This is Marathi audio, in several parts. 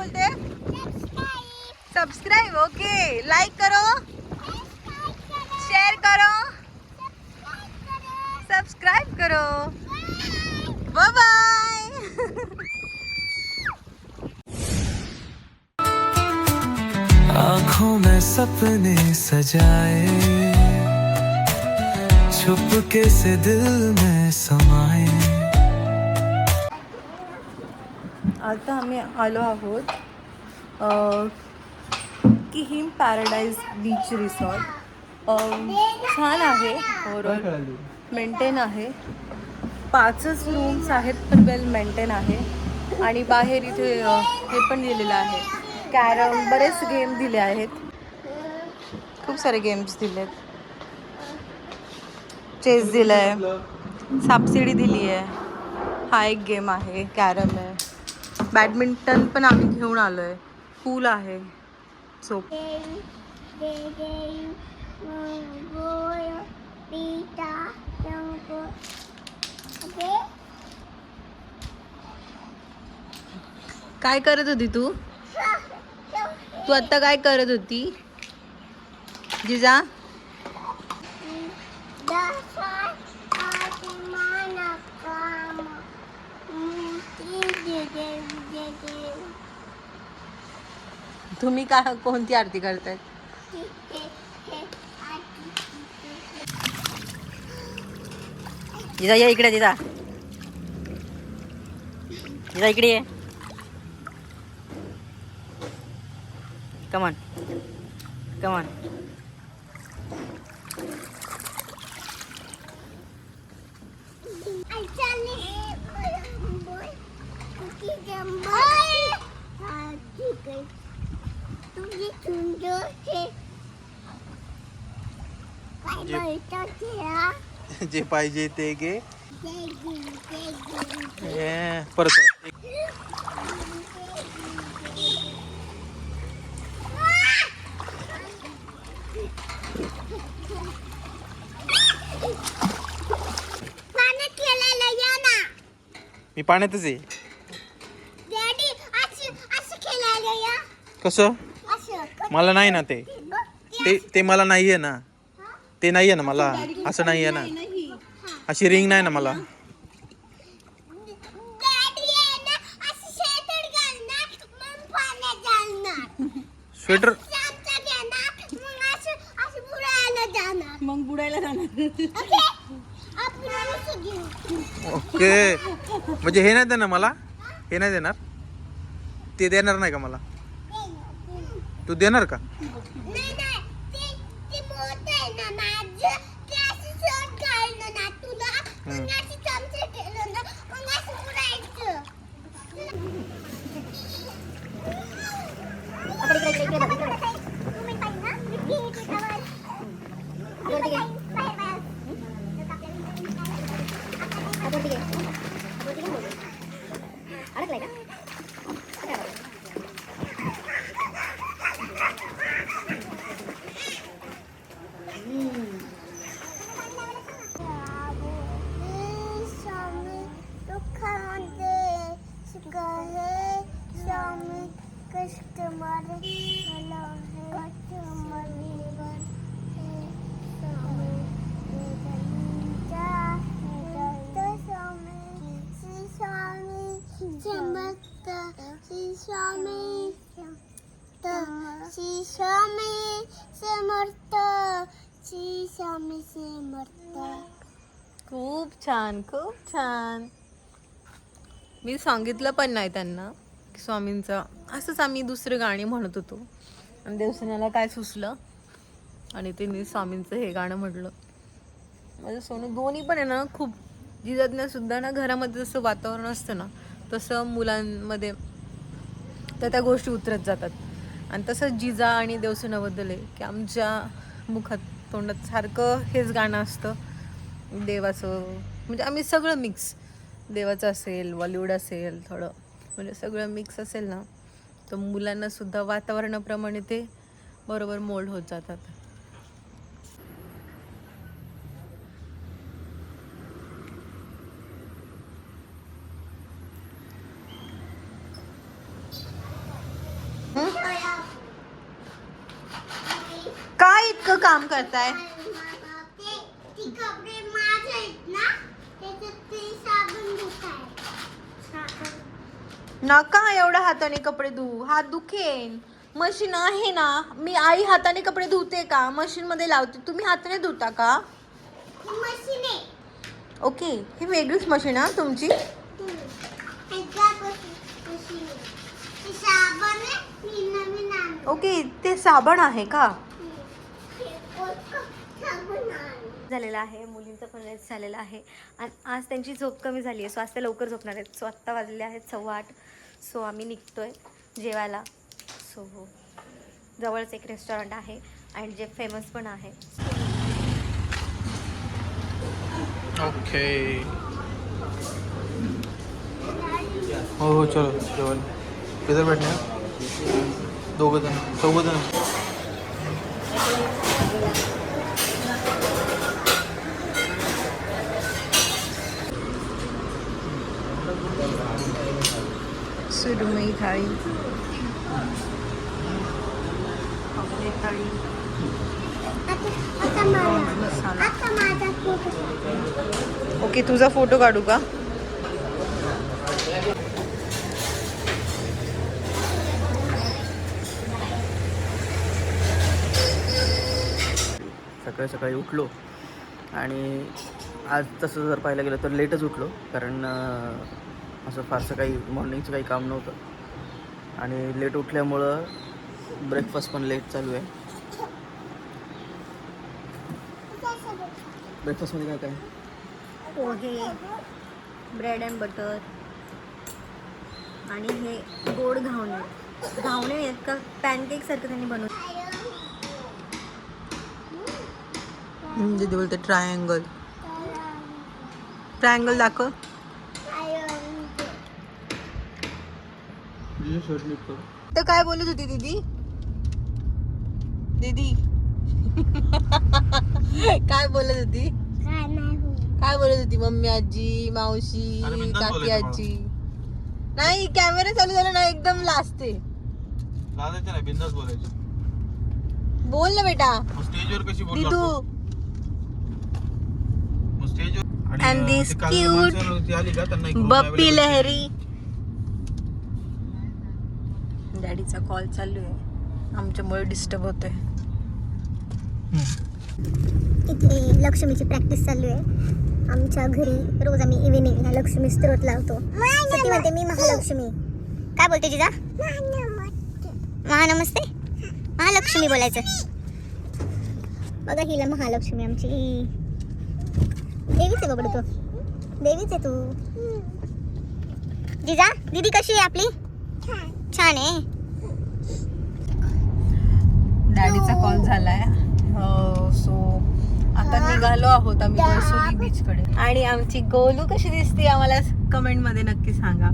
बोलते? सब्सक्राइब. ओके, लाइक करो, शेयर करो, सब्सक्राइब करो. Bye bye. आँखों में सपने सजाए, छुपके से दिल में समाए. आता आम्ही आलो आहोत किहीम पॅराडाईज बीच रिसॉर्ट. छान आहे, ओव्हरऑल मेंटेन आहे. 5च रूम्स आहेत, पण वेल मेंटेन आहे. आणि बाहेर इथे हे पण दिलेलं आहे, कॅरम, बरेच गेम दिले आहेत. खूप सारे गेम्स दिलेत. चेस दिलंय, सापशिडी दिली आहे. हा एक गेम आहे, कॅरम आहे, बॅडमिंटन पण आम्ही घेऊन आलोय, पूल आहे. सो काय करत होती तू? तू आता काय करत होती जिजा? तुम्ही का कोणती आरती करताय? जिजा या इकडे. जिजा जिजा इकडे ये. कमान कमान. जे पाहिजे ते घे. परत मी पाण्यातच आहे. कसं? मला नाही ना ते ते मला नाही आहे ना. ते नाही आहे ना मला. असं नाही आहे ना. अशी रिंग नाही ना मला. स्वेटर मग बुडायला जाणार. ओके, म्हणजे हे नाही देणार मला. हे नाही देणार. ते देणार नाही का मला? तू देणार का? खूप छान, खूप छान. मी सांगितलं पण नाही त्यांना की स्वामींचं. असंच आम्ही दुसरे गाणी म्हणत होतो आणि देवसेनेला काय सुचलं आणि त्यांनी स्वामींचं हे गाणं म्हटलं. माझं सोनू दोन्ही पण आहे ना, खूप जिजाज्ञा सुद्धा ना, घरामध्ये जसं वातावरण असतं ना, तसं मुलांमध्ये त्या गोष्टी उतरत जातात. आणि तसंच जिजा आणि देवसेनाबद्दल आहे की आमच्या मुखात तोंडात सारखं हेच गाणं असतं देवाचं. म्हणजे आम्ही सगळं मिक्स, देवाचं असेल, बॉलिवूड असेल, थोडं म्हणजे सगळं मिक्स असेल ना, तर मुलांनासुद्धा वातावरणाप्रमाणे ते बरोबर मोल्ड होत जातात. इतकं काम करताय? नका एवढ्या हाताने कपडे धुवू, हात दुखेन. मशीन आहे ना, मी आई हाताने कपडे धुते का? मशीन मध्ये लावते, तुम्ही हाताने धुता का? ओके, ही वेगळीच मशीन आहे तुमची. ओके, ते साबण आहे का? झालेला आहे, मुलींचं पण रेस्ट झालेला आहे आणि आज त्यांची झोप कमी झाली आहे, सो आज ते लवकर झोपणार आहेत. सो आत्ता वाजलेले आहेत 8:15. सो आम्ही निघतोय जेवायला. सो हो, जवळच एक रेस्टॉरंट आहे आणि जे फेमस पण आहे. ओके. हो हो, चलो जेवण. किधर बैठने हैं? 2 जण, 4 जण. सुरमई थाळी, आपली थाळी, मसाला. ओके, तुझा फोटो काढू का? सकाळी सकाळी उठलो आणि आज तसं जर पाहायला गेलं तर लेटच उठलो, कारण असं फारसं काही मॉर्निंगचं काही काम नव्हतं आणि लेट उठल्यामुळं ब्रेकफास्ट पण लेट चालू आहे. ब्रेकफास्टमध्ये काय काय? पोहे, ब्रेड अँड बटर आणि हे गोड घावणे. घावणे आहेत का, पॅनकेक सारखं त्यांनी बनवलं. म्हणजे ते बोलते ट्रायंगल. ट्रायंगल दाखव. तर काय बोलत होती दीदी? दीदी काय बोलत होती? काय बोलत होती? मम्मी, आजी, मावशी, काकी, आजी. नाही, कॅमेरा चालू झाला ना एकदम लाजते. लाजायचं नाही, बिंदास बोलायचं. बोल ना बेटा. स्टेजवर कशी बोलतो दीदू. स्टेजवर. And this cute Bappi Lahiri. डॅडीचा call चालू आहे, आमच्यामुळे डिस्टर्ब होतोय. इथे लक्ष्मीची प्रॅक्टिस चालू आहे आमच्या घरी. रोज आम्ही इव्हिनिंगला लक्ष्मी स्तोत्र लावतो. ती म्हणते मी महालक्ष्मी. काय बोलते जिजा? महानमस्ते. महालक्ष्मी बोलायचं. बघा हिला महालक्ष्मी आमची देवीच आहे. बघ तू देवीच आहे तू. जिजा दीदी कशी आहे आपली? छान आहे. डॅडीचा कॉल झालाय. सो आता निघालो आहोत आम्ही वर्सोली बीचकडे. आणि आमची गोलू कशी दिसते आम्हाला कमेंट मध्ये नक्की सांगा.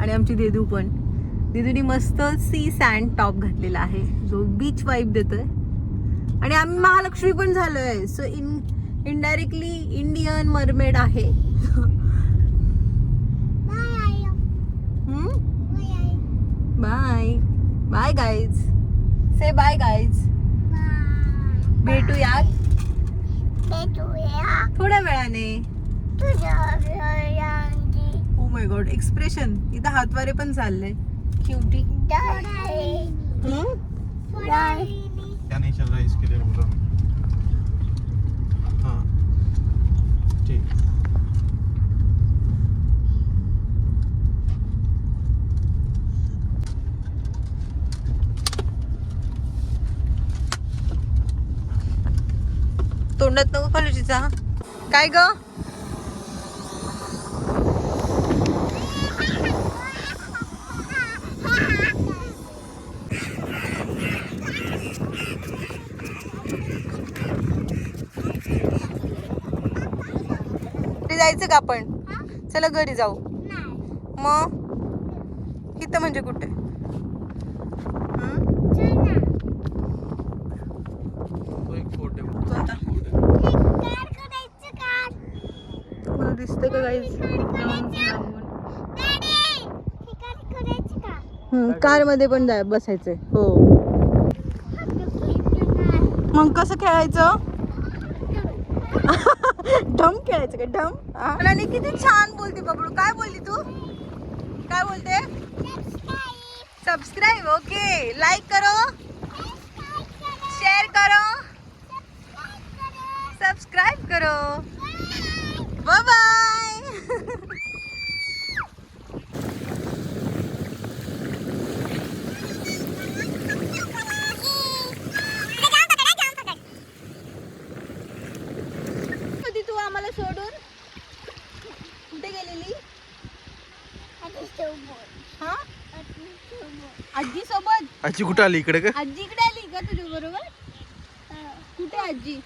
आणि आमची देदू पण. देदूनी मस्त सी सँड टॉप घातलेला आहे जो बीच वाईब देतोय. आणि आम्ही महालक्ष्मी पण झालोय. सो इनडायरेक्टली इंडियन मरमेड आहे. Bye bye guys. Say bye guys. भेटूया थोड्या वेळाने. ओ माय गॉड, एक्सप्रेशन इथं हातवारे पण चाललंय. क्यूटी. क्या नहीं चल रहा है इसके लिए बोल रहा हूँ. हाँ ठीक. तोंडात नको कॉलेजीचा. काय ग? जायचं का आपण? चला घरी जाऊ. मग इथं म्हणजे कुठे? मला दिसतं का गाईज? कार मध्ये पण बसायचंय. हो मग कसं खेळायचं? ढम खेळायचं का ढम? आणि किती छान बोलते बबलू. काय बोलली तू? काय बोलते? सबस्क्राईब. ओके, लाईक करो, शेअर करो, सबस्क्राईब करो. Bye bye. होती तू आम्हाला सोडून कुठे गेलेली? हा, आजी सोबत. आजी कुठं आली इकडे का? आजी इकडे आली का तुझ्या बरोबर? कुठे आजी?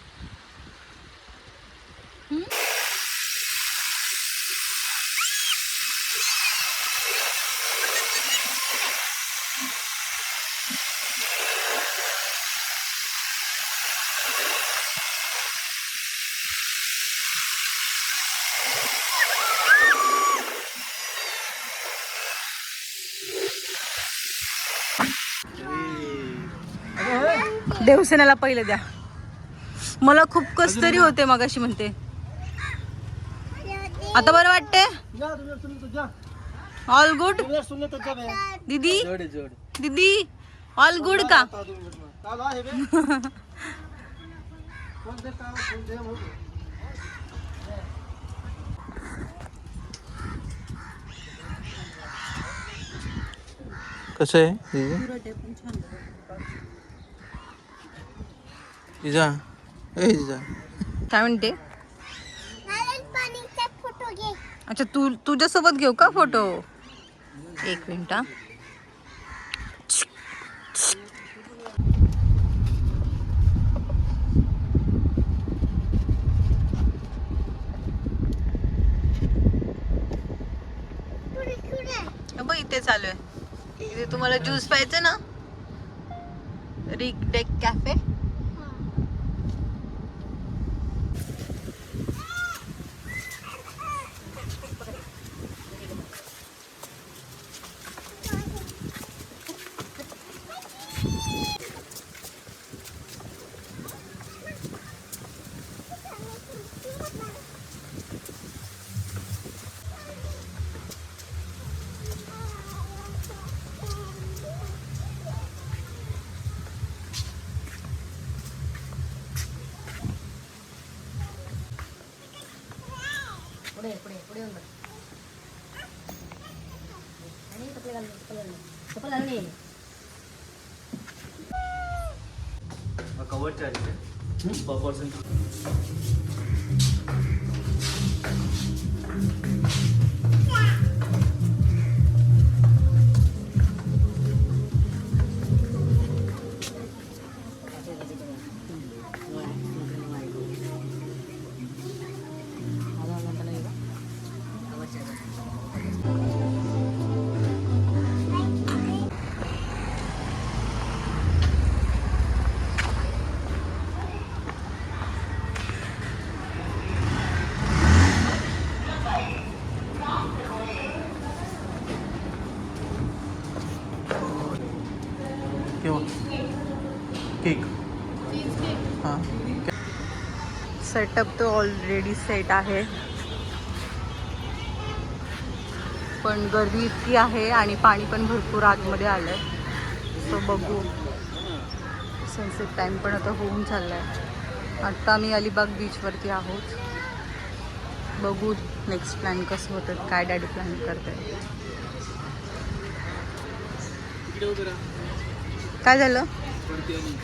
देवसेनेला पहिले द्या. मला खूप कस तरी होते मगाशी म्हणते. आता बरं वाटते? ऑल गुड दीदी? दीदी ऑल गुड का? कसं आहे जिजा? ए जिजा, काय म्हणते? अच्छा, तू तुझ्यासोबत घेऊ का फोटो? एक मिनिट. हा, बघ इथे चालू आहे. इथे तुम्हाला ज्यूस प्यायचं ना? रिक डेक कॅफे. कवर चार्ज पर पर्सन. केक. हां, सेटअप तो ऑलरेडी सेट आहे, पण गर्दी इतकी आहे आणि पाणी पण भरपूर आतमध्ये आलंय. सो बघू. सनसेट टाइम पण आता होऊन चाललाय. आत्ता आम्ही अलिबाग बीचवरती आहोत. बघू नेक्स्ट प्लॅन कसं होतं, काय डॅडी प्लॅन करते. काय झालं? दीदी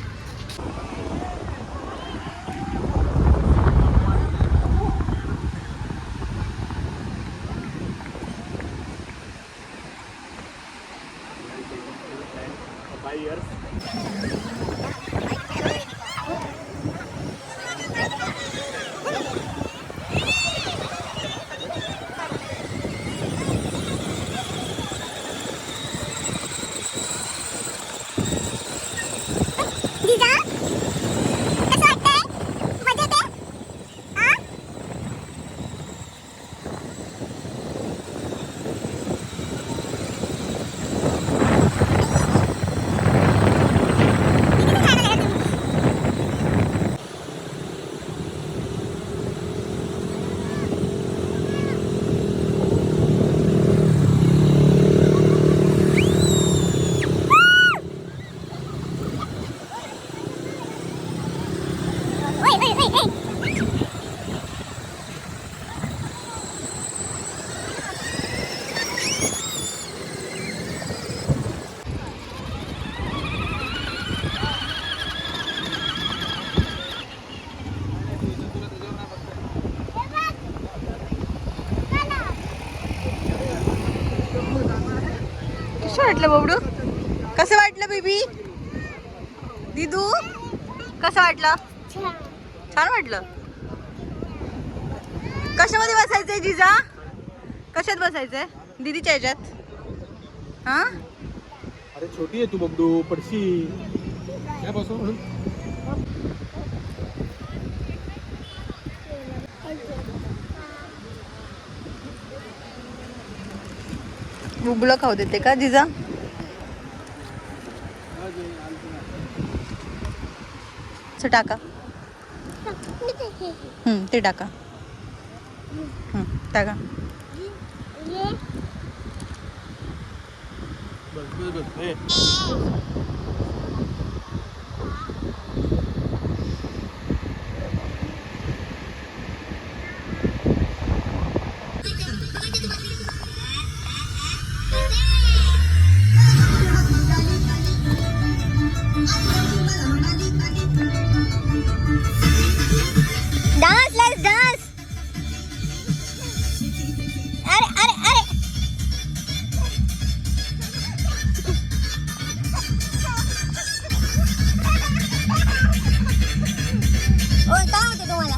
वाटलं बबडू? कसं वाटलं बेबी? दिदू कसं वाटलं? छान वाटलं. कशामध्ये बसायचंय जिजा? कशात बसायचंय? दीदीच्या ह्याच्यात? हा अरे छोटी आहे तू बबडू, पडशी काय बसव म्हणून. गुगलं खाऊ देते का जिजा? असं टाका. ते टाका. टाका. Dance let's dance. अरे अरे अरे ओ काय होते तुम्हाला?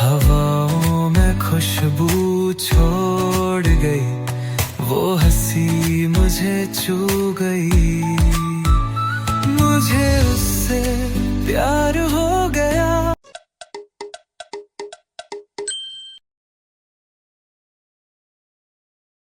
हवाओं में खुशबू छोड़ गई, वो हंसी मुझे छू गई, मुझे उससे प्यार